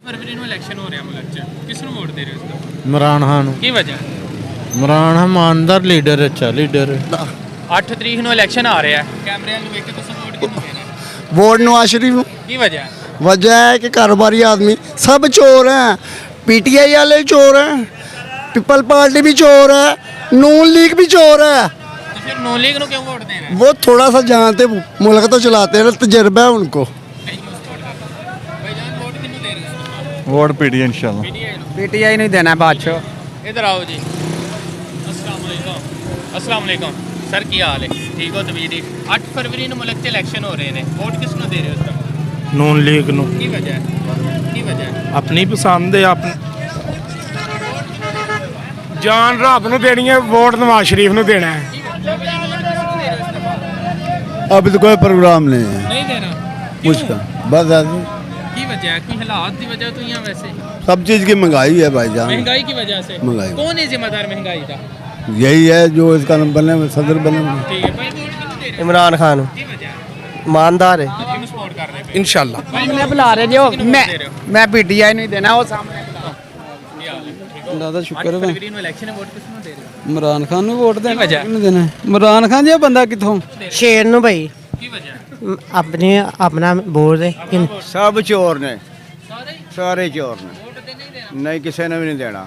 फरवरी ਨੂੰ ਇਲੈਕਸ਼ਨ ਹੋ ਰਿਹਾ ਮੁਲਕ 'ਚ ਕਿਸ ਨੂੰ ਵੋਟ ਦੇ ਰਹੇ ਹੋ ਇਸ ਤੋਂ? ਇਮਰਾਨ ਖਾਨ ਨੂੰ। ਕੀ ਵਜ੍ਹਾ? ਇਮਰਾਨ ਇਮਾਨਦਾਰ ਲੀਡਰ, ਅੱਛਾ ਲੀਡਰ। 8 ਤਰੀਕ ਨੂੰ ਇਲੈਕਸ਼ਨ ਆ ਰਿਹਾ ਹੈ, ਕੈਮਰਿਆਂ ਨੂੰ ਵੇਖ ਕੇ ਤੁਸੀਂ ਵੋਟ ਕਿਹਨੂੰ ਦੇਣਾ? वोट नवाज शरीफ को। ਕੀ ਵਜ੍ਹਾ? वजह है कि कारोबारी आदमी सब चोर हैं, पीटीआई वाले चोर हैं, पीपल पार्टी भी चोर है, नून लीग भी चोर है। तो फिर नून लीग ਨੂੰ ਕਿਉਂ ਵੋਟ ਦੇਣਾ ਹੈ? वो थोड़ा सा जानते मुल्क तो चलाते हैं, तजर्बा है उनको। भाईजान वोट किहਨੂੰ ਦੇ ਰਹੇ ਹੋ? वोट पीटीआई इंशाल्लाह। पीटीआई ਨੂੰ। पीटीआई नहीं देना बादशाह। इधर आओ जी। अस्सलाम वालेकुम सर, की हाल है? ठीक हो तबीर जी? 8 फरवरी ਨੂੰ ਮੁਲਕ 'ਚ ਇਲੈਕਸ਼ਨ ਹੋ ਰਹੇ ਨੇ, ਵੋਟ ਕਿਸ ਨੂੰ ਦੇ ਰਹੇ ਹੋ ਇਸ ਦਾ? नून लीग ਨੂੰ। ਕੀ ਵਜ੍ਹਾ ਹੈ? ਕੀ ਵਜ੍ਹਾ ਹੈ? ਆਪਣੀ ਪਸੰਦ ਹੈ, ਆਪਣੀ ਜਾਨ ਰੱਬ ਨੂੰ ਦੇਣੀ ਹੈ, ਵੋਟ ਨਵਾਜ਼ ਸ਼ਰੀਫ ਨੂੰ ਦੇਣਾ ਹੈ। अभी तो कोई प्रोग्राम नहीं है नहीं देना मुझका, बस की वजह है? कोई हालात की वजह तो यहाँ वैसे सब चीज़ की महंगाई है भाईजान। महंगाई की वजह से। महंगाई। कौन है जिम्मेदार महंगाई का? यही है जो इसका बने सदर बने। ठीक है भाई, वोट किसको दे रहे हो? इमरान खान की वजह है? ईमानदार है किसको सपोर्ट कर रहे हो? इंशाल्लाह। भाई, सामने बुला रहे जो मैं पीटीआई नहीं देना, वो सामने ਦਾਦਾ ਸ਼ੁਕਰ ਹੈ। फरवरी ਨੂੰ ਇਲੈਕਸ਼ਨ ਹੈ, ਵੋਟ ਕਿਸ ਨੂੰ ਦੇ ਰਹੇ ਹੋ? ਇਮਰਾਨ ਖਾਨ ਨੂੰ ਵੋਟ ਦੇਣਾ। ਵਜ੍ਹਾ? ਕਿਹਨੂੰ ਦੇਣਾ? ਇਮਰਾਨ ਖਾਨ ਜੀ ਬੰਦਾ ਕਿੱਥੋਂ? शेर नु भाई की वजह? अपने अपना बोल दे कि सब चोर ने, सारे सारे चोर ने, वोट देने ही देना। नहीं किसी ने भी नहीं देना।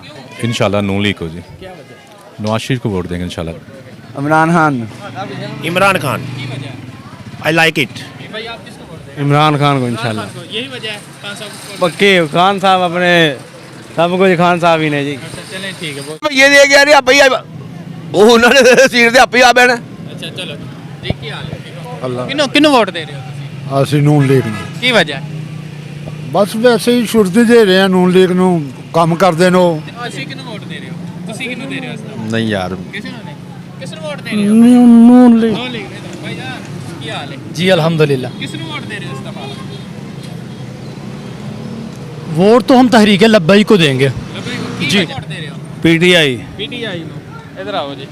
इंशाल्लाह नून लीग को जी, क्या वजह? नवाज शरीफ को वोट देंगे इंशाल्लाह। इमरान खान। इमरान खान, की वजह? I like it. भाई आप किसको वोट दे रहे इमरान खान को हो? इंशाल्लाह। खान को। यही वजह है खान साहब को support पक्के खान साहब अपने सब कुछ खान साहब ही ने जी। करना। अच्छा चलें ठीक है वो। ये दे गया आपे ही ਉਹ ਉਹਨਾਂ ਨੇ ਸੀਟ ਤੇ ਆਪੇ ਆ ਬੈਣਾ। अच्छा चलो जी, की हाल है? किन्नू किन्नू वोट दे रहे हो तुसी? ਅਸੀਂ ਨੂਨ ਲੀਗ ਨੂੰ। की वजह? ਬਸ ਵੈਸੇ ਹੀ ਸ਼ੁਰਤੀ ਦੇ ਰਹੇ ਆ ਨੂਨ ਲੀਗ ਨੂੰ, ਕੰਮ ਕਰਦੇ ਨੇ ਉਹ। ਅਸੀਂ ਕਿਹਨੂੰ ਵੋਟ ਦੇ ਰਹੇ ਹੋ? ਤੁਸੀਂ ਕਿਹਨੂੰ ਦੇ ਰਹੇ ਹੋ ਇਸ ਦਾ? नहीं यार, ਕਿਸੇ ਨੂੰ ਨਹੀਂ? ਕਿਸ ਨੂੰ ਵੋਟ ਦੇ ਰਹੇ ਹੋ? ਨੂਨ ਲੀਗ। ਨੋ ਲੀਗ ਦੇ। ਭਾਈ ਜਾਨ ਕੀ ਹਾਲ ਹੈ? जी अल्हम्दुलिल्लाह। किस ਨੂੰ ਵੋਟ ਦੇ ਰਹੇ ਹੋ ਇਸ ਦਫਾ? वोट तो हम तहरीक लब्बई को देंगे। ਜੀ ਵੋਟ ਦੇ ਰਹੇ ਹੋ? ਪੀਟੀਆਈ। ਪੀਟੀਆਈ ਨੂੰ। ਇਧਰ ਆਓ ਜੀ।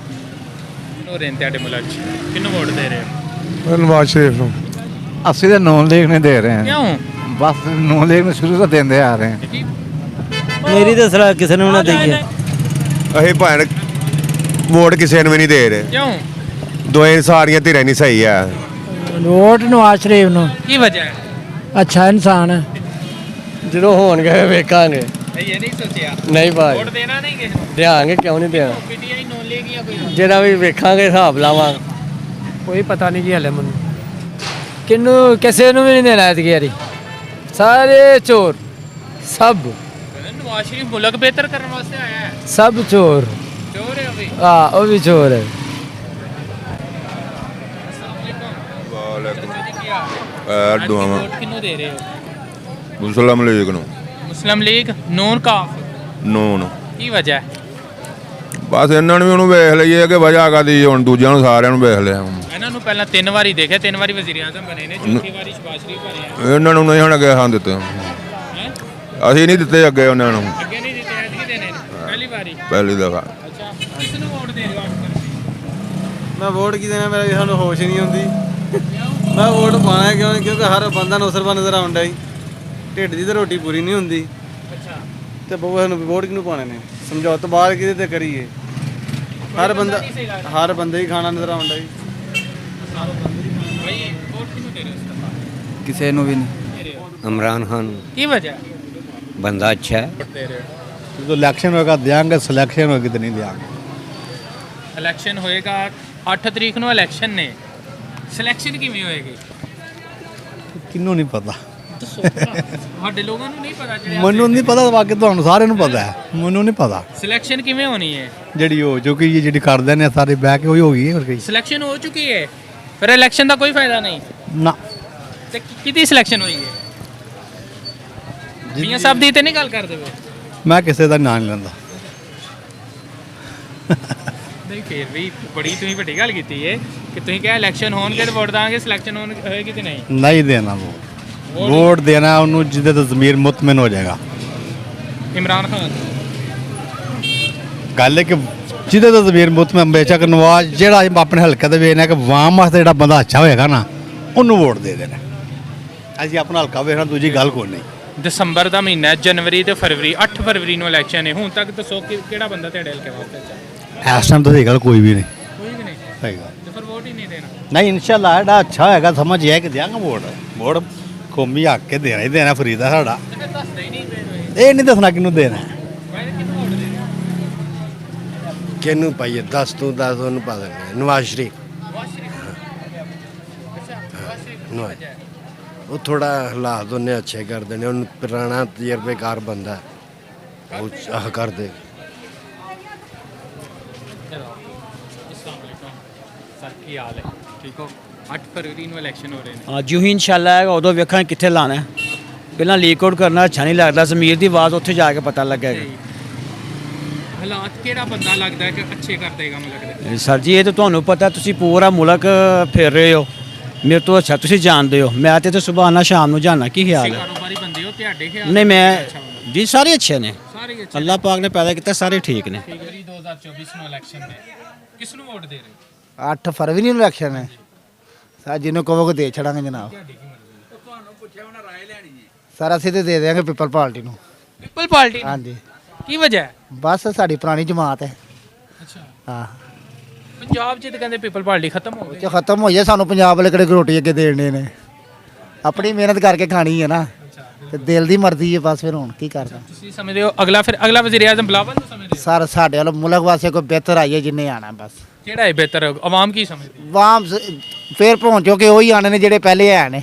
ਹੋ ਰਹੇ ਨੇ ਤੁਹਾਡੇ ਮੁਲਕ 'ਚ, ਕਿਹਨੂੰ ਵੋਟ ਦੇ ਰਹੇ ਹੋ? ਨਵਾਜ਼ ਸ਼ਰੀਫ ਨੂੰ। ਅਸੀਂ ਤਾਂ ਨੂਨ ਲੀਗ ਨੇ ਦੇ ਰਹੇ ਹਾਂ। ਕਿਉਂ? ਬਸ ਨੂਨ ਲੀਗ ਨੂੰ ਸ਼ੁਰੂ ਤੋਂ ਦਿੰਦੇ ਆ ਰਹੇ ਹਾਂ। मेरी तो सलाह किसी ने ना देगी। ਅਸੀਂ ਭੈਣ ਵੋਟ ਕਿਸੇ ਨੂੰ ਵੀ ਨਹੀਂ ਦੇ ਰਹੇ। ਕਿਉਂ? ਦੋਏ ਸਾਰੀਆਂ ਧਿਰਾਂ ਨਹੀਂ ਸਹੀ ਆ। वोट नवाज शरीफ नु। ਕੀ ਵਜ੍ਹਾ ਹੈ? अच्छा इंसान है। ਜਦੋਂ ਹੋਣਗੇ ਵੇਖਾਂਗੇ। ਇਹ ਨਹੀਂ ਸੋਚਿਆ ਨਹੀਂ ਭਾਈ ਵੋਟ ਦੇਣਾ ਨਹੀਂ ਕਿਸੇ ਨੂੰ? ਦੇਾਂਗੇ, ਕਿਉਂ ਨਹੀਂ ਦੇਣਾ? ਪੀਟੀਆਈ ਨੋ ਲੀਗ ਜਾਂ ਕੋਈ? ਜਿਹੜਾ ਵੀ ਵੇਖਾਂਗੇ ਹਿਸਾਬ ਲਾਵਾਂਗੇ। ਕੋਈ ਪਤਾ ਨਹੀਂ ਜੀ ਹਲੇ ਮੈਨੂੰ ਕਿੰਨੂੰ ਕਿਸੇ ਨੂੰ ਵੀ ਨਹੀਂ ਦੇਣਾ ਐਤਕੀ ਵਾਰੀ। ਸਾਰੇ ਚੋਰ, ਸਭ ਨਵਾਜ਼ ਸ਼ਰੀਫ ਮੁਲਕ ਬਿਹਤਰ ਕਰਨ ਵਾਸਤੇ ਆਇਆ ਹੈ। ਸਭ ਚੋਰ। ਚੋਰ ਹੈ ਉਹ ਵੀ। ਹਾਂ ਉਹ ਵੀ ਚੋਰ ਹੈ। ਦੁਆਵਾਂ ਵੋਟ ਕਿਹਨੂੰ ਦੇ ਰਹੇ ਹੋ? ਮੁਸਲਮ ਲੀਗ ਨੂੰ। ਮੁਸਲਿਮ ਲੀਗ ਨੂਨ ਕਾਫ। ਨੂਨ। ਕੀ ਵਜ੍ਹਾ ਹੈ? ਬਸ ਇਹਨਾਂ ਨੂੰ ਵੀ ਉਹਨੂੰ ਵੇਖ ਲਈਏ ਕਿ ਵਜ੍ਹਾ ਕਾਦੀ, ਹੁਣ ਦੂਜਿਆਂ ਨੂੰ ਸਾਰਿਆਂ ਨੂੰ ਵੇਖ ਲਿਆ। ਇਹਨਾਂ ਨੂੰ ਪਹਿਲਾਂ 3 ਵਾਰੀ ਦੇਖਿਆ, 3 ਵਾਰੀ ਵਜ਼ੀਰ ਆਜ਼ਮ ਬਣੇ ਨੇ, ਚੌਥੀ ਵਾਰੀ ਸ਼ਬਾਜ਼ ਸ਼ਰੀਫ ਬਣੇ ਆ। ਇਹਨਾਂ ਨੂੰ ਨਹੀਂ ਹੁਣ ਅੱਗੇ ਹਾਂ ਦਿੱਤੇ, ਹੈਂ? ਅਸੀਂ ਨਹੀਂ ਦਿੱਤੇ ਅੱਗੇ ਉਹਨਾਂ ਨੂੰ ਅੱਗੇ ਨਹੀਂ ਦਿੱਤੇ, ਐਤਕੀ ਦੇਣੇ ਨੇ ਪਹਿਲੀ ਵਾਰੀ। ਪਹਿਲੀ ਦਫਾ। ਅੱਛਾ ਕਿਸ ਨੂੰ ਵੋਟ ਦੇ ਰਹੇ ਹੋ? ਮੈਂ ਵੋਟ ਕੀ ਦੇਣਾ, ਮੇਰਾ ਸਾਨੂੰ ਹੋਸ਼ ਹੀ ਨਹੀਂ ਆਉਂਦੀ। ਮੈਂ ਵੋਟ ਪਾਣਾ ਕਿਉਂ? ਕਿਉਂਕਿ ਹਰ ਬੰਦਾ ਨੌਸਰਬਾ ਨਜ਼ਰ ਆਉਂਦਾ ਹੀ, ਢਿੱਡ ਦੀ ਤਾਂ ਰੋਟੀ ਪੂਰੀ ਨਹੀਂ ਹੁੰਦੀ। ਅੱਛਾ ਤੇ ਬਹੂ ਨੂੰ ਵੋਟ ਕਿਹਨੂੰ ਪਾਣੇ ਨੇ? ਸਮਝੌਤਾ ਬਾਹਰ ਕਿਹਦੇ ਤੇ ਕਰੀਏ? ਹਰ ਬੰਦਾ ਹੀ ਖਾਣਾ ਨਜ਼ਰ ਆਉਂਦਾ ਹੀ। ਭਾਈ ਵੋਟ ਕਿਹਨੂੰ ਦੇ ਰਹੇ ਹੋ ਇਸ ਦਫਾ? ਕਿਸੇ ਨੂੰ ਵੀ ਨਹੀਂ। ਦੇ ਰਹੇ ਹੋ? इमरान खान ਕੀ ਵਜ੍ਹਾ? बंदा अच्छा है। ਵੋਟ ਦੇ ਰਹੇ ਹੋ? ਜਦੋਂ ਇਲੈਕਸ਼ਨ ਹੋਏਗਾ ਦਿਆਂਗੇ, ਸਿਲੈਕਸ਼ਨ ਹੋਏਗੀ ਤੇ ਨਹੀਂ ਦਿਆਂਗੇ। ਇਲੈਕਸ਼ਨ ਹੋਏਗਾ 8 ਤਰੀਕ ਨੂੰ, ਇਲੈਕਸ਼ਨ ਨੇ। ਸਿਲੈਕਸ਼ਨ ਕਿਵੇਂ ਹੋਏਗੀ? ਕਿਹਨੂੰ ਨਹੀਂ ਪਤਾ। ਦੱਸੋ ਸਾਡੇ ਲੋਕਾਂ ਨੂੰ ਨਹੀਂ ਪਤਾ ਜਿਹੜੇ ਮੈਨੂੰ ਨਹੀਂ ਪਤਾ, ਬਾਕੀ ਤੁਹਾਨੂੰ ਸਾਰਿਆਂ ਨੂੰ ਪਤਾ ਹੈ। ਮੈਨੂੰ ਨਹੀਂ ਪਤਾ ਸਿਲੈਕਸ਼ਨ ਕਿਵੇਂ ਹੋਣੀ ਹੈ। ਜਿਹੜੀ ਹੋ ਚੁੱਕੀ ਹੈ, ਜਿਹੜੀ ਕਰਦੇ ਨੇ ਸਾਰੇ ਬਹਿ ਕੇ ਉਹੀ ਹੋ ਗਈ ਹੈ, ਹੋਰ ਕੀ। ਸਿਲੈਕਸ਼ਨ ਹੋ ਚੁੱਕੀ ਹੈ, ਫਿਰ ਇਲੈਕਸ਼ਨ ਦਾ ਕੋਈ ਫਾਇਦਾ ਨਹੀਂ। ਨਾ ਤੇ ਕਿਹਦੀ ਸਿਲੈਕਸ਼ਨ ਹੋਈ ਹੈ? ਮੀਆਂ ਸਾਹਿਬ ਦੀ ਤੇ ਨਹੀਂ ਗੱਲ ਕਰਦੇ ਹੋ? ਮੈਂ ਕਿਸੇ ਦਾ ਨਾਂ ਨਹੀਂ ਲੈਂਦਾ। ਨਹੀਂ ਫਿਰ ਵੀ ਬੜੀ ਤੁਸੀਂ ਵੱਡੀ ਗੱਲ ਕੀਤੀ ਹੈ ਕਿ ਤੁਸੀਂ ਕਿਹਾ ਇਲੈਕਸ਼ਨ ਹੋਣਗੇ ਤੇ ਵੋਟ ਦਾਂਗੇ, ਸਿਲੈਕਸ਼ਨ ਹੋਏਗੀ ਤੇ ਨਹੀਂ। ਨਹੀਂ ਦੇਣਾ ਵੋਟ ਦੇਣਾ ਉਹਨੂੰ ਜਿਹਦੇ ਤੋਂ ਜ਼ਮੀਰ ਮੁਤਮਿਨ ਹੋ ਜਾਏਗਾ। ਇਮਰਾਨ ਖਾਨ। ਗੱਲ ਹੈ ਕਿ ਜਿਹਦੇ ਤੋਂ ਜ਼ਮੀਰ ਮੁਤਮਿਨ, ਬੇਸ਼ੱਕ ਨਵਾਜ਼ ਜਿਹੜਾ ਆਪਣੇ ਹਲਕੇ ਦੇ ਵੇਖਣਾ ਕਿ ਵਾਮ ਵਾਸਤੇ ਜਿਹੜਾ ਬੰਦਾ ਅੱਛਾ ਹੋਏਗਾ ਨਾ, ਉਹਨੂੰ ਵੋਟ ਦੇ ਦੇਣਾ। ਅਸੀਂ ਆਪਣਾ ਹਲਕਾ ਵੇਖਣਾ, ਦੂਜੀ ਗੱਲ ਕੋਈ ਨਹੀਂ। ਦਸੰਬਰ ਦਾ ਮਹੀਨਾ ਹੈ, ਜਨਵਰੀ ਤੇ ਫਰਵਰੀ, 8 ਫਰਵਰੀ ਨੂੰ ਇਲੈਕਸ਼ਨ ਹੈ। ਹੁਣ ਤੱਕ ਦੱਸੋ ਕਿ ਕਿਹੜਾ ਬੰਦਾ ਤੁਹਾਡੇ ਹਲਕੇ ਵਾਸਤੇ ਅੱਛਾ? ਇਸ ਟਾਈਮ ਤਾਂ ਸਹੀ ਗੱਲ ਕੋਈ ਵੀ ਨਹੀਂ ਕੋਈ ਵੀ ਨਹੀਂ ਹੈਗਾ। ਤੇ ਫਿਰ ਵੋਟ ਹੀ ਨਹੀਂ ਦੇਣਾ। ਨਹੀਂ ਇਨਸ਼ਾਅੱਲਾ ਜਿਹੜਾ ਅੱਛਾ ਹੋਏਗਾ ਸਮਝ ਹੈ ਕਿ ਦਿਆਂਗਾ ਵੋਟ ਕੌਮੀ ਹੱਕ ਕੇ ਦੇਣਾ ਹੀ ਦੇਣਾ ਫਰੀ ਦਾ ਸਾਡਾ। ਤੇ ਫਿਰ ਦੱਸਦੇ ਹੀ ਨਹੀਂ ਪਏ। ਇਹ ਨਹੀਂ ਦੱਸਣਾ ਕਿਹਨੂੰ ਦੇਣਾ ਭਾਈ ਕਿਹਨੂੰ ਵੋਟ ਦੇਣਾ? ਕਿਹਨੂੰ ਪਾਈਏ 10 ਤੋਂ 10 ਉਹਨੂੰ ਪਾ ਦੇਣਾ ਨਵਾਜ਼ ਸ਼ਰੀਫ। ਨਵਾਜ਼ ਉਹ ਥੋੜਾ ਹਾਲਾਤ ਉਹਨੇ ਅੱਛੇ ਕਰ ਦੇਣੇ, ਉਹਨੂੰ ਪੁਰਾਣਾ ਤਜਰਬੇਕਾਰ ਬੰਦਾ ਉਹ ਆਹ ਕਰ ਦੇ। ਸਰ ਕੀ ਹਾਲ ਹੈ? ਠੀਕ ਹੋ? 8 ਫਰਵਰੀ ਨੂੰ ਇਲੈਕਸ਼ਨ ਹੋ ਰਹੇ ਨੇ। ਹਾਂ ਜਿਉਂ ਹੀ ਇਨਸ਼ਾਅੱਲਾ ਆਏਗਾ ਉਦੋਂ ਵੇਖਾਂਗੇ ਕਿੱਥੇ ਲਾਣਾ ਹੈ। ਪਹਿਲਾਂ ਲੀਕ ਆਊਟ ਕਰਨਾ ਅੱਛਾ ਨਹੀਂ ਲੱਗਦਾ, ਜ਼ਮੀਰ ਦੀ ਆਵਾਜ਼ ਉੱਥੇ ਜਾ ਕੇ ਪਤਾ ਲੱਗੇਗਾ। ਹਾਲਾਤ ਕਿਹੜਾ ਬੰਦਾ ਲੱਗਦਾ ਹੈ ਕਿ ਅੱਛੇ ਕਰ ਦੇਗਾ ਮੈਨੂੰ ਲੱਗਦਾ? ਸਰ ਜੀ ਇਹ ਤਾਂ ਤੁਹਾਨੂੰ ਪਤਾ, ਤੁਸੀਂ ਪੂਰਾ ਮੁਲਕ ਫਿਰ ਰਹੇ ਹੋ, ਮੇਰੇ ਤੋਂ ਅੱਛਾ ਤੁਸੀਂ ਜਾਣਦੇ ਹੋ। ਮੈਂ ਤੇ ਸਵੇਰ ਨਾਲ ਸ਼ਾਮ ਨੂੰ ਜਾਣਾ। ਕੀ ਖਿਆਲ ਹੈ? ਕਾਰੋਬਾਰੀ ਬੰਦੇ ਹੋ, ਤੁਹਾਡੇ ਖਿਆਲ ਨਹੀਂ ਮੈਂ ਜੀ ਸਾਰੇ ਅੱਛੇ ਨੇ, ਸਾਰੇ ਅੱਛੇ। ਅੱਲਾਹ ਪਾਕ ਨੇ ਪੈਦਾ ਕੀਤਾ, ਸਾਰੇ ਠੀਕ ਨੇ। ਫਰਵਰੀ 2024 ਨੂੰ ਇਲੈਕਸ਼ਨ ਹੈ, ਕਿਸ ਨੂੰ ਵੋਟ ਦੇ ਰਹੇ? 8 ਫਰਵਰੀ ਨੂੰ ਇਲੈਕਸ਼ਨ ਹੈ। ਸਰ ਜਿਹਨੂੰ ਕਹੋਗੇ ਦੇ ਛੜਾਂਗੇ ਜਨਾਬ। ਸਰ ਅਸੀਂ ਤੇ ਦੇ ਦੇਵਾਂਗੇ ਪੀਪਲ ਪਾਰਟੀ ਨੂੰ। ਪੀਪਲ ਪਾਰਟੀ ਨੂੰ? ਹਾਂਜੀ ਕੀ ਵਜ੍ਹਾ ਹੈ? ਬਸ ਸਾਡੀ ਪੁਰਾਣੀ ਜਮਾਤ ਹੈ। ਅੱਛਾ, ਹਾਂ ਪੰਜਾਬ 'ਚ ਤਾਂ ਕਹਿੰਦੇ ਪੀਪਲ ਪਾਰਟੀ ਖਤਮ ਹੋ ਗਈ। ਜੇ ਖਤਮ ਹੋ ਜਾਏ ਸਾਨੂੰ ਪੰਜਾਬ ਵਾਲੇ ਕਿਹੜੇ ਰੋਟੀ ਅੱਗੇ ਦੇਣੇ ਨੇ, ਆਪਣੀ ਮਿਹਨਤ ਕਰਕੇ ਖਾਣੀ ਹੈ ਨਾ, ਤੇ ਦਿਲ ਦੀ ਮਰਜ਼ੀ ਹੈ ਬਸ। ਫਿਰ ਹੁਣ ਕੀ ਕਰਦਾ ਤੁਸੀਂ ਸਮਝਦੇ ਹੋ ਅਗਲਾ ਵਜ਼ੀਰ ਆਜ਼ਮ ਬਿਲਾਵਲ ਨੂੰ ਸਮਝਦੇ ਹੋ? ਸਰ ਸਾਡੇ ਵੱਲ ਮੁਲਕ ਵਾਸਤੇ ਕੋਈ ਬਿਹਤਰ ਆਈਏ ਜਿੰਨੇ ਆਣਾ ਬਸ। ਕਿਹੜਾ ਹੈ ਬਿਹਤਰ? ਆਵਾਮ ਕੀ ਸਮਝਦੀ? ਵਾਮ ਫਿਰ ਪਹੁੰਚੋ ਕਿ ਉਹੀ ਆਣੇ ਨੇ ਜਿਹੜੇ ਪਹਿਲੇ ਆਏ ਨੇ,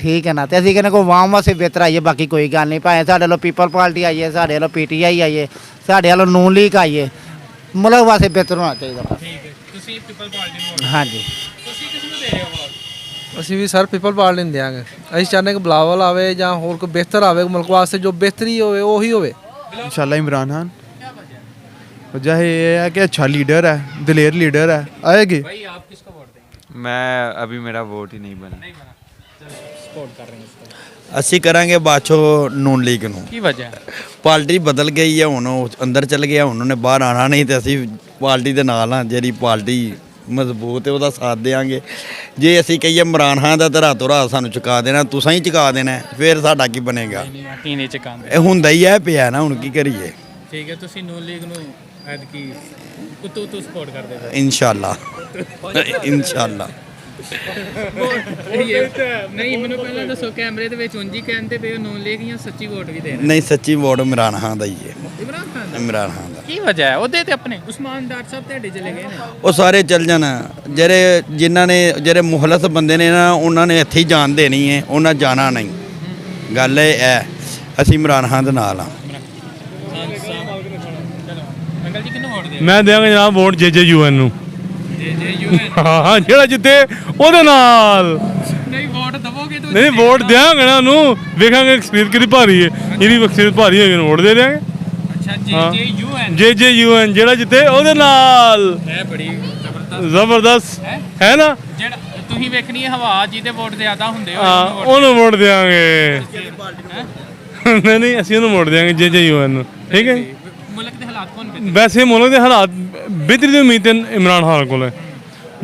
ਠੀਕ ਹੈ ਨਾ। ਤੇ ਅਸੀਂ ਕਹਿੰਦੇ ਕੋਈ ਵਾਮ ਵਾਸਤੇ ਬਿਹਤਰ ਆਈਏ, ਬਾਕੀ ਕੋਈ ਗੱਲ ਨਹੀਂ। ਭਾਵੇਂ ਸਾਡੇ ਵੱਲੋਂ ਪੀਪਲ ਪਾਰਟੀ ਆਈਏ, ਸਾਡੇ ਵੱਲੋਂ ਪੀਟੀਆਈ ਆਈਏ, ਸਾਡੇ ਵੱਲੋਂ ਨੂਨ ਲੀਗ ਆਈਏ, ਮੁਲਕ ਵਾਸਤੇ ਬਿਹਤਰ ਹੋਣਾ ਚਾਹੀਦਾ ਬਸ। ਠੀਕ ਹੈ, ਤੁਸੀਂ ਪੀਪਲ ਪਾਰਟੀ ਨੂੰ ਵੋਟ? ਹਾਂਜੀ ਤੁਸੀਂ ਕਿਸ ਨੂੰ ਦੇ ਰਹੇ ਹੋ ਵੋਟ? ਅਸੀਂ ਵੀ ਸਰ ਪੀਪਲ ਪਾਰਟੀ ਨੂੰ ਦਿਆਂਗੇ। ਅਸੀਂ ਚਾਹੁੰਦੇ ਕਿ ਬਲਾਵਲ ਆਵੇ ਜਾਂ ਹੋਰ ਕੋਈ ਬਿਹਤਰ ਆਵੇ ਮੁਲਕ ਵਾਸਤੇ, ਜੋ ਬਿਹਤਰੀ ਹੋਵੇ ਉਹੀ ਹੋਵੇ। इंशाल्लाह इमरान खान। वजह ये है कि अच्छा लीडर है, दिलेर लीडर है, आएगी। भाई आप किसको वोट देंगे? मैं अभी मेरा वोट ही नहीं बना। नहीं बना, चलो सपोर्ट कर रहे हैं इसको। ਅਸੀਂ ਕਰਾਂਗੇ ਬਾਚੋ ਨੂਨ ਲੀਗ ਨੂੰ। ਕੀ ਵਜ੍ਹਾ ਹੈ? ਪਾਰਟੀ ਬਦਲ ਗਈ ਹੈ, ਹੁਣ ਉਹ ਅੰਦਰ ਚਲ ਗਿਆ, ਹੁਣ ਉਹਨੇ ਬਾਹਰ ਆਣਾ ਨਹੀਂ, ਤੇ ਅਸੀਂ ਪਾਰਟੀ ਦੇ ਨਾਲ ਆ। ਜਿਹੜੀ ਪਾਰਟੀ ਮਜ਼ਬੂਤ ਹੈ ਉਹਦਾ ਸਾਥ ਦੇਵਾਂਗੇ। ਜੇ ਅਸੀਂ ਕਹੀਏ ਇਮਰਾਨ ਖਾਨ ਦਾ ਤਾਂ ਰਾਤੋਂ ਰਾਤ ਸਾਨੂੰ ਚੁਕਾ ਦੇਣਾ, ਤੁਸੀਂ ਹੀ ਚੁਕਾ ਦੇਣਾ, ਫਿਰ ਸਾਡਾ ਕੀ ਬਣੇਗਾ? ਟੀਨੇ ਚ ਕੰਮ ਇਹ ਹੁੰਦਾ ਹੀ ਹੈ ਪਿਆ ਨਾ, ਹੁਣ ਕੀ ਕਰੀਏ? ਠੀਕ ਹੈ, ਤੁਸੀਂ ਨੂਨ ਲੀਗ ਨੂੰ ਐਤਕੀ ਕੁੱਤੂ ਸਪੋਰਟ ਕਰਦੇ ਹੋ? ਇਨਸ਼ਾਅੱਲਾ ਇਨਸ਼ਾਅੱਲਾ। ਨਹੀਂ ਮੈਨੂੰ ਪਹਿਲਾਂ ਦੱਸੋ, ਕੈਮਰੇ ਦੇ ਵਿੱਚ ਉਂਝ ਹੀ ਕਹਿੰਦੇ ਪਏ ਨੂਨ ਲੀਗ ਜਾਂ ਸੱਚੀ ਵੋਟ ਵੀ ਦੇ ਰਹੇ? ਨਹੀਂ ਸੱਚੀ ਵੋਟ ਇਮਰਾਨ ਖਾਨ ਦਾ ਹੀ ਹੈ। ਇਮਰਾਨ ਖਾਨ ਦਾ? ਇਮਰਾਨ ਖਾਨ ਦਾ। ਕੀ ਵਜ੍ਹਾ ਹੈ? ਉਹਦੇ ਤੇ ਆਪਣੇ ਉਸਮਾਨ ਡਾਟ ਸਾਹਿਬ ਤੁਹਾਡੇ ਚਲੇ ਗਏ ਨੇ। ਉਹ ਸਾਰੇ ਚੱਲ ਜਾਣ, ਜਿਹੜੇ ਮੁਖਲਸ ਬੰਦੇ ਨੇ ਨਾ, ਉਹਨਾਂ ਨੇ ਇੱਥੇ ਹੀ ਜਾਣ ਦੇਣੀ ਹੈ, ਉਹਨਾਂ ਜਾਣਾ ਨਹੀਂ। ਗੱਲ ਇਹ ਹੈ, ਅਸੀਂ ਇਮਰਾਨ ਖਾਨ ਦੇ ਨਾਲ ਆ। ਅੰਕਲ ਜੀ ਕਿਹਨੂੰ ਵੋਟ ਦੇ? मैं देंगे जनाब वोट JJUN ਨੂੰ। ਹਾਂ ਜਿਹੜਾ ਜਿੱਤੇ ਉਹਦੇ ਨਾਲ। ਨਹੀਂ ਵੋਟ ਦਵੋਗੇ ਤੂੰ? ਨਹੀਂ ਵੋਟ ਦਿਆਂਗੇ ਨਾ ਉਹਨੂੰ, ਵੇਖਾਂਗੇ ਐਕਸਪੀਰੀਅੰਸ ਕਿਹਦੀ ਭਾਰੀ ਹੈ, ਜਿਹਦੀ ਐਕਸਪੀਰੀਅੰਸ ਭਾਰੀ ਹੋਏਗੀ ਉਹਨੂੰ ਵੋਟ ਦੇ ਦਿਆਂਗੇ। ਅੱਛਾ JJUN ਜਿਹੜਾ ਜਿੱਤੇ ਉਹਦੇ ਨਾਲ। ਇਹ ਬੜੀ ਜ਼ਬਰਦਸਤ ਹੈ ਨਾ। ਜਿਹੜਾ ਤੁਸੀਂ ਵੇਖਣੀ ਹੈ ਹਵਾ ਜਿਹਦੇ ਵੋਟ ਜ਼ਿਆਦਾ ਹੁੰਦੇ ਉਹਨੂੰ ਵੋਟ ਦਿਆਂਗੇ। ਨਹੀਂ ਅਸੀਂ ਉਹਨੂੰ ਵੋਟ ਦਿਆਂਗੇ JJUN ਨੂੰ। ਠੀਕ ਹੈ। ਮੁਲਕ ਦੇ ਹਾਲਾਤ ਕੌਣ ਬਿਹਤਰ? ਵੈਸੇ ਮੁਲਕ ਦੇ ਹਾਲਾਤ ਬਿਹਤਰੀ ਦੀ ਉਮੀਦ ਇਮਰਾਨ ਖਾਨ ਕੋਲ ਹੈ,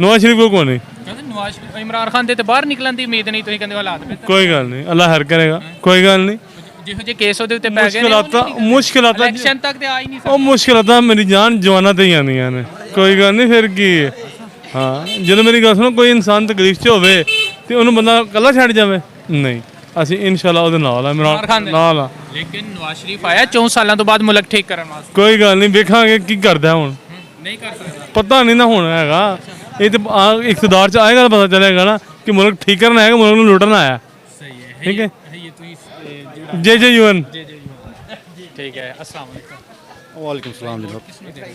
ਨਵਾਜ਼ ਸ਼ਰੀਫ ਕੋਲ ਨਹੀਂ। ਕਹਿੰਦੇ ਨਵਾਜ਼ ਇਮਰਾਨ ਖਾਨ ਦੇ ਤੇ ਬਾਹਰ ਨਿਕਲਣ ਦੀ ਉਮੀਦ ਨਹੀਂ, ਤੁਸੀਂ ਕਹਿੰਦੇ ਹਾਲਾਤ ਬਿਹਤਰ। ਕੋਈ ਗੱਲ ਨਹੀਂ, ਅੱਲਾ ਹਰ ਕਰੇਗਾ, ਕੋਈ ਗੱਲ ਨਹੀਂ। ਜਿਹੋ ਜਿਹੇ ਕੇਸ ਉਹਦੇ ਉੱਤੇ ਪੈ ਗਏ ਮੁਸ਼ਕਿਲਾਤਾਂ ਇਲੈਕਸ਼ਨ ਤੱਕ ਤੇ ਆ ਹੀ ਨਹੀਂ ਉਹ ਮੁਸ਼ਕਿਲਾਤਾਂ ਮੇਰੀ ਜਾਨ ਜਵਾਨਾਂ ਤੇ ਹੀ ਆਉਂਦੀਆਂ ਨੇ। ਕੋਈ ਗੱਲ ਨਹੀਂ, ਫਿਰ ਕੀ ਹੈ। ਹਾਂ ਜਦੋਂ ਮੇਰੀ ਗੱਲ ਸੁਣੋ, ਕੋਈ ਇਨਸਾਨ ਤਕਲੀਫ 'ਚ ਹੋਵੇ ਤੇ ਉਹਨੂੰ ਬੰਦਾ ਇਕੱਲਾ ਛੱਡ ਜਾਵੇ? ਨਹੀਂ, ਅਸੀਂ ਇਨਸ਼ਾਅੱਲਾ ਉਹਦੇ ਨਾਲ ਆ, ਇਮਰਾਨ ਖਾਨ ਨਾਲ ਆ। ਲੇਕਿਨ ਨਵਾਜ਼ ਸ਼ਰੀਫ ਆਇਆ 4 ਸਾਲਾਂ ਤੋਂ ਬਾਅਦ ਮੁਲਕ ਠੀਕ ਕਰਨ ਵਾਸਤੇ। ਕੋਈ ਗੱਲ ਨਹੀਂ, ਵੇਖਾਂਗੇ ਕੀ ਕਰਦਾ ਹੁਣ। ਨਹੀਂ ਕਰ ਸਕਦਾ, ਪਤਾ ਨਹੀਂ ਨਾ ਹੁਣ ਹੈਗਾ। ਇਹ ਤੇ ਇਕਤਦਾਰ 'ਚ ਆਏਗਾ ਤਾਂ ਪਤਾ ਚੱਲੇਗਾ ਨਾ ਕਿ ਮੁਲਕ ਠੀਕ ਕਰਨ ਆਏਗਾ, ਮੁਲਕ ਨੂੰ ਲੁੱਟਣ ਆਇਆ। ਸਹੀ ਹੈ। ਠੀਕ ਹੈ। ये JJUN। ठीक है। अस्सलाम वालेकुम। ਵਾਲੇਕੁਮ ਸਲਾਮ ਜਨਾਬ। किसने दे रहे?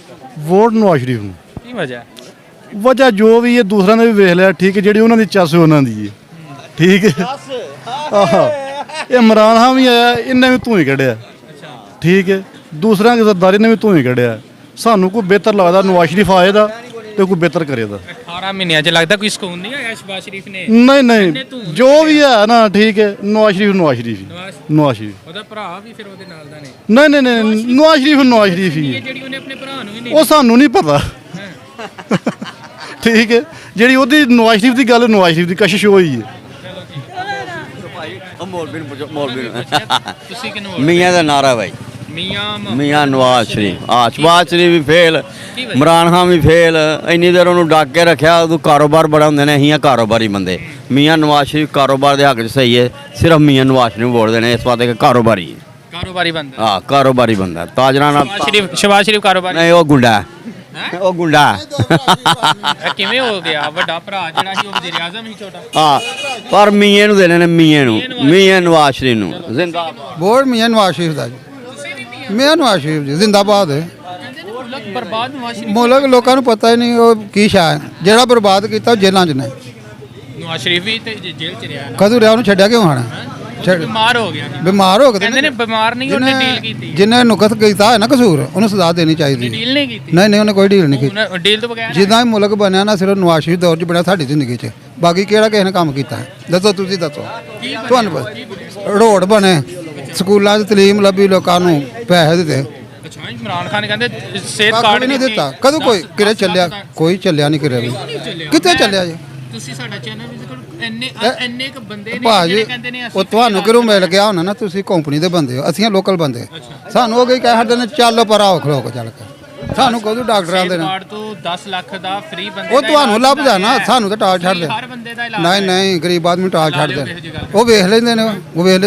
ਵੋਟ ਨਵਾਜ਼ ਸ਼ਰੀਫ ਨੂੰ। की वजह है? ਵਜ੍ਹਾ ਜੋ ਵੀ ਹੈ ਦੂਸਰਿਆਂ ਨੇ ਵੀ ਵੇਖ ਲਿਆ, ਠੀਕ ਹੈ, ਜਿਹੜੀ ਉਹਨਾਂ ਦੀ ਚੱਸ ਉਹਨਾਂ ਦੀ ਹੈ, ਠੀਕ ਹੈ। ਆਹ ਇਹ ਇਮਰਾਨ ਖਾਨ ਵੀ ਆਇਆ, ਇਹਨੇ ਵੀ ਤੂੰ ਹੀ ਕੱਢਿਆ, ਠੀਕ ਹੈ। ਦੂਸਰਿਆਂ ਦੀ ਸਰਦਾਰੀ ਨੇ ਵੀ ਤੂੰ ਹੀ ਕੱਢਿਆ। ਸਾਨੂੰ ਕੋਈ ਬਿਹਤਰ ਲੱਗਦਾ ਨਵਾਜ਼ ਸ਼ਰੀਫ ਆਏ ਦਾ ਤੇ ਕੋਈ ਬਿਹਤਰ ਕਰੇਦਾ। 18 ਮਹੀਨਿਆਂ 'ਚ ਲੱਗਦਾ ਕੋਈ ਸਕੂਨ ਨਹੀਂ ਆਇਆ ਸ਼ਬਾਜ਼ ਸ਼ਰੀਫ ਨੇ? ਨਹੀਂ ਜੋ ਵੀ ਹੈ ਨਾ, ਠੀਕ ਹੈ। ਨਵਾਜ਼ ਸ਼ਰੀਫ ਨਵਾਜ਼ ਸ਼ਰੀਫ ਉਹਦਾ ਭਰਾ ਵੀ ਫਿਰ ਉਹਦੇ ਨਾਲ ਦਾ ਨੇ? ਨਹੀਂ ਨਵਾਜ਼ ਸ਼ਰੀਫ ਹੀ ਹੈ। ਜਿਹੜੀ ਉਹਨੇ ਆਪਣੇ ਭਰਾ ਨੂੰ ਵੀ ਨਹੀਂ, ਉਹ ਸਾਨੂੰ ਨਹੀਂ ਪਤਾ, ਠੀਕ ਹੈ। ਜਿਹੜੀ ਉਹਦੀ ਨਵਾਜ਼ ਸ਼ਰੀਫ ਦੀ ਗੱਲ, ਨਵਾਜ਼ ਸ਼ਰੀਫ ਦੀ ਕਸ਼ਿਸ਼ ਹੋਈ ਹੈ। ਮੌਲਵੀ ਨੂੰ ਪੁੱਛੋ ਮੌਲਵੀ ਨੂੰ ਤੁਸੀਂ ਕਿਹਨੂੰ ਮੀਆਂ ਦਾ ਨਾਰਾ ਬਾਈ ਮੀਆਂ ਨਵਾਜ਼ ਸ਼ਰੀਫ ਸ਼ਹਿਬਾਜ਼ ਸ਼ਰੀਫ ਵੀ ਫੇਲ ਇਮਰਾਨ ਖਾਨ ਵੀ ਫੇਲ ਇੰਨੀ ਦੇਰ ਉਹਨੂੰ ਡੱਕ ਕੇ ਰੱਖਿਆ ਉਦੋਂ ਕਾਰੋਬਾਰ ਬੜਾ ਹੁੰਦੇ ਨੇ ਅਸੀਂ ਆ ਕਾਰੋਬਾਰੀ ਬੰਦੇ ਮੀਆਂ ਨਵਾਜ਼ ਸ਼ਰੀਫ ਕਾਰੋਬਾਰ ਦੇ ਹੱਕ 'ਚ ਸਹੀ ਹੈ ਸਿਰਫ ਮੀਆਂ ਨਵਾਜ਼ ਸ਼ਰੀਫ ਨੂੰ ਵੋਟ ਦੇਣੇ ਇਸ ਵਾਸਤੇ ਕਿ ਕਾਰੋਬਾਰੀ ਹੈ ਕਾਰੋਬਾਰੀ ਬੰਦਾ ਹਾਂ ਕਾਰੋਬਾਰੀ ਬੰਦਾ ਤਾਜਰਾਂ ਨਾਲ ਸ਼ਹਿਬਾਜ਼ ਸ਼ਰੀਫ ਕਾਰੋਬਾਰੀ ਨਹੀਂ ਉਹ ਗੁੰਡਾ ਉਹ ਗੁੰਡਾ ਇਹ ਕਿਵੇਂ ਹੋ ਗਿਆ ਵੱਡਾ ਭਰਾ ਜਿਹੜਾ ਸੀ ਉਹ ਵਜ਼ੀਰ ਆਜ਼ਮ ਸੀ ਛੋਟਾ ਹਾਂ ਪਰ ਮੀਆਂ ਨੂੰ ਦੇਣੇ ਨੇ ਮੀਆਂ ਨਵਾਜ਼ ਸ਼ਰੀਫ ਨੂੰ ਜ਼ਿੰਦਾਬਾਦ ਵੋਟ ਮੀਆਂ ਨਵਾਜ਼ ਸ਼ਰੀਫ ਦਾ ਜੀ ਮੀਆਂ ਨਵਾਜ਼ ਸ਼ਰੀਫ ਜੀ ਜ਼ਿੰਦਾਬਾਦ ਹੈ ਮੁਲਕ ਬਰਬਾਦ ਨਵਾਜ਼ ਸ਼ਰੀਫ ਮੁਲਕ ਲੋਕਾਂ ਨੂੰ ਪਤਾ ਹੀ ਨਹੀਂ ਉਹ ਕੀ ਸ਼ਾਹ ਜਿਹੜਾ ਬਰਬਾਦ ਕੀਤਾ ਉਹ ਜੇਲ੍ਹਾਂ 'ਚ ਨੇ ਨਵਾਜ਼ ਸ਼ਰੀਫ ਵੀ ਤੇ ਜੇਲ੍ਹ 'ਚ ਰਿਹਾ ਨਾ ਕਦੋਂ ਰਿਹਾ ਉਹਨੂੰ ਛੱਡਿਆ ਕਿਉਂ ਹਣ ਬਿਮਾਰ ਹੋ ਗਿਆ ਬਿਮਾਰ ਹੋ ਕੇ ਕਹਿੰਦੇ ਨੇ ਬਿਮਾਰ ਨਹੀਂ ਉਹਨੇ ਡੀਲ ਕੀਤੀ ਜਿਹਨੇ ਨੁਕਤ ਕੀਤਾ ਹੈ ਨਾ ਕਸੂਰ ਉਹਨੂੰ ਸਜ਼ਾ ਦੇਣੀ ਚਾਹੀਦੀ ਡੀਲ ਨਹੀਂ ਕੀਤੀ ਨਹੀਂ ਉਹਨੇ ਕੋਈ ਡੀਲ ਨਹੀਂ ਕੀਤੀ ਉਹਨੇ ਡੀਲ ਤੋਂ ਬਗੈਰ ਜਿੱਦਾਂ ਹੀ ਮੁਲਕ ਬਣਿਆ ਨਾ ਸਿਰਫ ਨਵਾਜ਼ ਸ਼ਰੀਫ ਦੌਰ 'ਚ ਬਣਿਆ ਸਾਡੀ ਜ਼ਿੰਦਗੀ 'ਚ ਬਾਕੀ ਕਿਹੜਾ ਕਿਸੇ ਨੇ ਕੰਮ ਕੀਤਾ ਦੱਸੋ ਤੁਸੀਂ ਦੱਸੋ ਤੁਹਾਨੂੰ ਪਤਾ ਰੋਡ ਬਣੇ ਸਕੂਲਾਂ 'ਚ ਤਾਲੀਮ ਲੱਭੀ ਲੋਕਾਂ ਨੂੰ ਪੈਸੇ ਦਿੱਤੇ ਅੱਛਾ ਇਮਰਾਨ ਖਾਨ ਕਹਿੰਦੇ ਸਿਹਤ ਕਾਰਡ ਨਹੀਂ ਦਿੱਤਾ ਕਦੋਂ ਕੋਈ ਕਿਰੇ ਚੱਲਿਆ ਕੋਈ ਚੱਲਿਆ ਨਹੀਂ ਕਿਰੇ ਵੀ ਕਿੱਥੇ ਚੱਲਿਆ ਜੀ ਤੁਸੀਂ ਸਾਡਾ ਚੈਨਲ ਵਿਜ਼ਿਟ ਕਰੋ ਇੰਨੇ ਕ ਬੰਦੇ ਨੇ ਭਾਜੀ ਕਹਿੰਦੇ ਨੇ ਉਹ ਤੁਹਾਨੂੰ ਕਿਹਨੂੰ ਮਿਲ ਗਿਆ ਹੋਣਾ ਨਾ ਤੁਸੀਂ ਕੰਪਨੀ ਦੇ ਬੰਦੇ ਹੋ ਅਸੀਂ ਲੋਕਲ ਬੰਦੇ ਸਾਨੂੰ ਉਹ ਗਈ ਕਹਿ ਹੱਦੇ ਨੇ ਚੱਲ ਪਰ ਆਓ ਖਲੋ ਕੇ ਚੱਲ ਕੇ ਸਾਨੂੰ ਕਦੋਂ ਡਾਕਟਰਾਂ ਦੇ ਕਾਰਡ ਤੋਂ 10 ਲੱਖ ਦਾ ਫ੍ਰੀ ਬੰਦੇ ਉਹ ਤੁਹਾਨੂੰ ਲੱਭਦਾ ਨਾ ਸਾਨੂੰ ਤਾਂ ਟਾਲ ਛੱਡ ਦੇ ਹਰ ਬੰਦੇ ਦਾ ਇਲਾਜ ਨਹੀਂ ਗਰੀਬ ਆਦਮੀ ਟਾਲ ਛੱਡ ਦੇ ਉਹ ਵੇਖ ਲੈਂਦੇ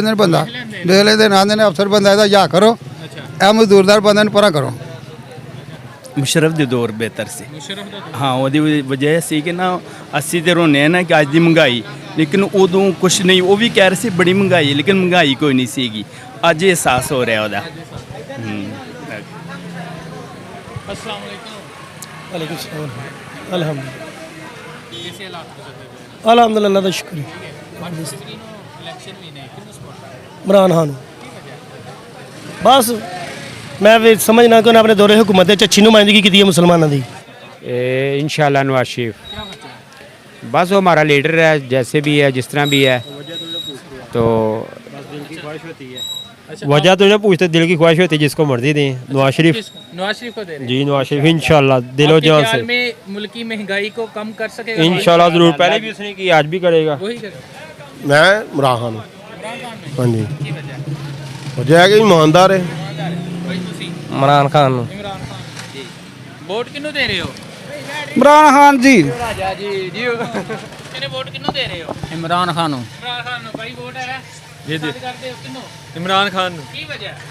ਨੇ ਬੰਦਾ ਵੇਖ ਲੈਂਦੇ ਨੇ ਆਂਦੇ ਨੇ ਅਫਸਰ ਬੰਦਾ ਇਹਦਾ ਜਾ ਕਰੋ ਇਹ ਮਜ਼ਦੂਰਦਾਰ ਬੰਦੇ ਨੂੰ ਪਰਾਂ ਕਰੋ ਮੁਸ਼ਰਫ ਦੇ ਦੌਰ ਬਿਹਤਰ ਸੀ ਹਾਂ ਉਹਦੀ ਵਜ੍ਹਾ ਸੀ ਕਿ ਨਾ ਅਸੀਂ ਤੇ ਰੋਨੇ ਨਾ ਕਿ ਅੱਜ ਦੀ ਮਹਿੰਗਾਈ ਲੇਕਿਨ ਉਦੋਂ ਕੁਛ ਨਹੀਂ ਉਹ ਵੀ ਕਹਿ ਰਹੇ ਸੀ ਬੜੀ ਮਹਿੰਗਾਈ ਹੈ ਲੇਕਿਨ ਮਹਿੰਗਾਈ ਕੋਈ ਨਹੀਂ ਸੀਗੀ ਅੱਜ ਅਹਿਸਾਸ ਹੋ ਰਿਹਾ ਉਹਦਾ अस्सलाम वालेकुम वालेकुम सलाम अल्हम्दुलिल्लाह कैसे हालात अल्हम्दुलिल्लाह ਦਾ ਸ਼ੁਕਰ इलेक्शन भी नहीं किस स्पोर्ट ਇਮਰਾਨ ਖਾਨ ਬਸ ਮੈਂ ਵੀ ਸਮਝਣਾ ਕਿ ਉਹਨੇ ਆਪਣੇ ਦੌਰੇ ਹਕੂਮਤ ਦੇ ਅੱਛੀ ਨੁਮਾਇੰਦਗੀ ਕੀਤੀ ਹੈ ਮੁਸਲਮਾਨਾਂ ਦੀ इंशाल्लाह नवाज शरीफ बस वो हमारा लीडर है जैसे भी है जिस तरह भी है तो वजह तो जब पूछते दिल की ख्वाहिश होती है जिसको मर्जी दें नवाज शरीफ को दे रहे जी नवाज शरीफ इंशाल्लाह दिलो जान से में मुल्क की महंगाई को कम कर सकेगा इंशाल्लाह जरूर पहले भी उसने की आज भी करेगा वही करेगा ਮੈਂ ਇਮਰਾਨ ਖਾਨ ਹਾਂਜੀ ਵਜ੍ਹਾ ਹੈ ਕਿ ਇਮਾਨਦਾਰ ਹੈ ਇਮਰਾਨ ਖਾਨ ਨੂੰ वोट किन्नू दे रहे हो ਇਮਰਾਨ ਖਾਨ ਜੀ राजा जी जी किन्ने वोट किन्नू दे रहे हो इमरान खान इमरान खान नु भाई वोट है जी जी करते हो किन्नू ਇਮਰਾਨ ਖਾਨ की वजह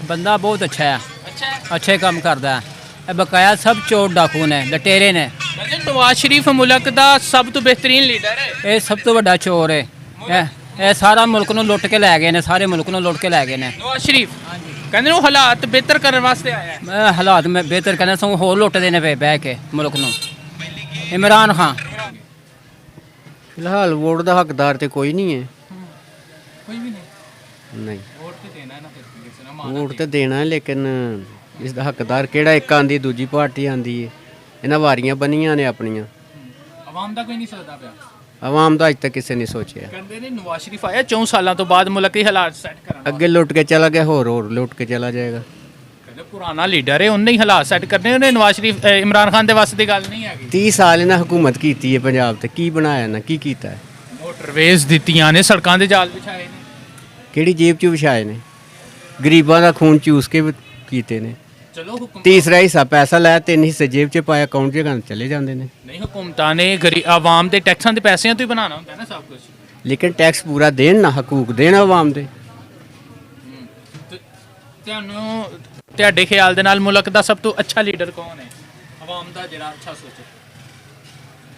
बंदा बहुत अच्छा है अच्छा अच्छे काम करता है ਇਹ ਬਕਾਇਆ ਸਭ ਚੋਰ ਡਾਕੂ ਨੇ ਲਟੇਰੇ ਨੇ ਕਹਿੰਦੇ ਨਵਾਜ਼ ਸ਼ਰੀਫ ਮੁਲਕ ਦਾ ਸਭ ਤੋਂ ਬਿਹਤਰੀਨ ਲੀਡਰ ਹੈ ਇਹ ਸਭ ਤੋਂ ਵੱਡਾ ਚੋਰ ਹੈ ਇਹ ਸਾਰਾ ਮੁਲਕ ਨੂੰ ਲੁੱਟ ਕੇ ਲੈ ਗਏ ਨੇ ਸਾਰੇ ਮੁਲਕ ਨੂੰ ਲੁੱਟ ਕੇ ਲੈ ਗਏ ਨੇ ਨਵਾਜ਼ ਸ਼ਰੀਫ ਕਹਿੰਦੇ ਨੇ ਉਹ ਹਾਲਾਤ ਬਿਹਤਰ ਕਰਨ ਵਾਸਤੇ ਆਇਆ ਹੈ ਮੈਂ ਹਾਲਾਤ ਮੈਂ ਬਿਹਤਰ ਕਰਨਾ ਸਗੋਂ ਹੋਰ ਲੁੱਟਦੇ ਨੇ ਪਏ ਬਹਿ ਕੇ ਮੁਲਕ ਨੂੰ ਇਮਰਾਨ ਖਾਨ ਫਿਲਹਾਲ ਵੋਟ ਦਾ ਹੱਕਦਾਰ ਤੇ ਕੋਈ ਨਹੀਂ ਹੈ ਕੋਈ ਵੀ ਨਹੀਂ ਨਹੀਂ ਵੋਟ ਤੇ ਦੇਣਾ ਹੈ ਨਾ ਫਿਰ ਕਿਸੇ ਨੇ ਵੋਟ ਤੇ ਦੇਣਾ ਹੈ ਲੇਕਿਨ ਇਸ ਦਾ ਹੱਕਦਾਰ ਕਿਹੜਾ ਇੱਕ ਆਂਦੀ ਦੂਜੀ ਪਾਰਟੀ ਆਂਦੀ ਹੈ ਇਹਨਾਂ ਵਾਰੀਆਂ ਬਣੀਆਂ ਨੇ ਆਪਣੀਆਂ ਆਵਾਮ ਦਾ ਕੋਈ ਨਹੀਂ ਸੋਚਦਾ ਪਿਆ ਆਵਾਮ ਦਾ ਅੱਜ ਤੱਕ ਕਿਸੇ ਨੇ ਸੋਚਿਆ ਕਹਿੰਦੇ ਨੇ ਨਵਾਜ਼ ਸ਼ਰੀਫ ਆਇਆ 4 ਸਾਲਾਂ ਤੋਂ ਬਾਅਦ ਮੁਲਕ ਦੇ ਹਾਲਾਤ ਸੈੱਟ ਕਰਨ ਅੱਗੇ ਲੁੱਟ ਕੇ ਚਲਾ ਗਿਆ ਹੋਰ ਲੁੱਟ ਕੇ ਚਲਾ ਜਾਏਗਾ ਕਹਿੰਦੇ ਪੁਰਾਣਾ ਲੀਡਰ ਹੈ ਉਹਨੇ ਹੀ ਹਾਲਾਤ ਸੈੱਟ ਕਰਨੇ ਉਹਨੇ ਨਵਾਜ਼ ਸ਼ਰੀਫ ਇਮਰਾਨ ਖਾਨ ਦੇ ਵਾਸਤੇ ਦੀ ਗੱਲ ਨਹੀਂ ਹੈਗੀ 30 ਸਾਲ ਇਹਨਾਂ ਹਕੂਮਤ ਕੀਤੀ ਹੈ ਪੰਜਾਬ ਤੇ ਕੀ ਬਣਾਇਆ ਨਾ ਕੀ ਕੀਤਾ ਹੈ ਮੋਟਰਵੇਜ਼ ਦਿੱਤੀਆਂ ਨੇ ਸੜਕਾਂ ਦੇ ਜਾਲ ਵਿਛਾਏ ਨੇ ਕਿਹੜੀ ਜੇਬ 'ਚ ਵਿਛਾਏ ਨੇ ਗਰੀਬਾਂ ਦਾ ਖੂਨ ਚੂਸ ਕੇ ਕੀਤੇ ਨੇ ਚਲੋ ਹੁਕਮ ਤੀਸਰਾ ਹਿੱਸਾ ਪੈਸਾ ਲੈ 3 ਹਿੱਸੇ ਜੇਬ 'ਚ ਪਾਇਆ ਅਕਾਊਂਟ 'ਚ ਚਲੇ ਜਾਂਦੇ ਨੇ ਨਹੀਂ ਹੁਕੂਮਤਾਂ ਨੇ ਆਵਾਮ ਦੇ ਟੈਕਸਾਂ ਦੇ ਪੈਸਿਆਂ ਤੋਂ ਹੀ ਬਣਾਉਣਾ ਹੁੰਦਾ ਨਾ ਸਭ ਕੁਝ ਲੇਕਿਨ ਟੈਕਸ ਪੂਰਾ ਦੇਣ ਨਾ ਹਕੂਕ ਦੇਣ ਆਵਾਮ ਦੇ ਤੁਹਾਨੂੰ ਤੁਹਾਡੇ ਖਿਆਲ ਦੇ ਨਾਲ ਮੁਲਕ ਦਾ ਸਭ ਤੋਂ ਅੱਛਾ ਲੀਡਰ ਕੌਣ ਹੈ ਆਵਾਮ ਦਾ ਜਿਹੜਾ ਅੱਛਾ ਸੋਚੇ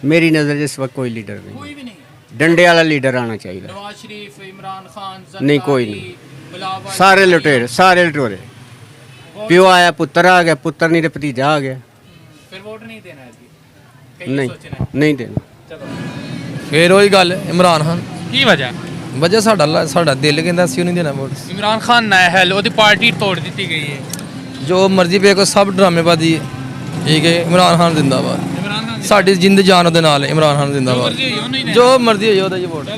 ਮੇਰੀ ਨਜ਼ਰ 'ਚ ਇਸ ਵਕਤ ਕੋਈ ਲੀਡਰ ਨਹੀਂ ਕੋਈ ਵੀ ਨਹੀਂ ਡੰਡੇ ਵਾਲਾ ਲੀਡਰ ਆਣਾ ਚਾਹੀਦਾ ਨਵਾਜ਼ ਸ਼ਰੀਫ ਇਮਰਾਨ ਖਾਨ ਨਹੀਂ ਕੋਈ ਨਹੀਂ ਸਾਰੇ ਲੁਟੇਰੇ ਸਾਰੇ ਲਟੋਰੇ ਪਿਓ ਆਇਆ ਪੁੱਤਰ ਆ ਗਿਆ ਪੁੱਤਰ ਨਹੀਂ ਤੇ ਭਤੀਜਾ ਆ ਗਿਆ ਫਿਰ ਵੋਟ ਨਹੀਂ ਦੇਣਾ ਨਹੀਂ ਦੇਣਾ ਚਲੋ ਫੇਰ ਉਹੀ ਗੱਲ ਇਮਰਾਨ ਖਾਨ ਕੀ ਵਜ੍ਹਾ ਵਜ੍ਹਾ ਸਾਡਾ ਦਿਲ ਕਹਿੰਦਾ ਸੀ ਉਹ ਨਹੀਂ ਦੇਣਾ ਵੋਟ ਇਮਰਾਨ ਖਾਨ ਨਾ ਹੈ ਉਹਦੀ ਪਾਰਟੀ ਤੋੜ ਦਿੱਤੀ ਗਈ ਹੈ ਜੋ ਮਰਜ਼ੀ ਪੇ ਕੋ ਸਭ ਡਰਾਮੇਬਾਜ਼ੀ ਠੀਕ ਹੈ ਇਮਰਾਨ ਖਾਨ ਜ਼ਿੰਦਾਬਾਦ ਇਮਰਾਨ ਖਾਨ ਸਾਡੀ ਜਿੰਦ ਜਾਨ ਉਹਦੇ ਨਾਲ ਹੈ ਇਮਰਾਨ ਖਾਨ ਜ਼ਿੰਦਾਬਾਦ ਜੋ ਮਰਜ਼ੀ ਹੋਈ ਉਹਦਾ ਜੀ ਵੋਟ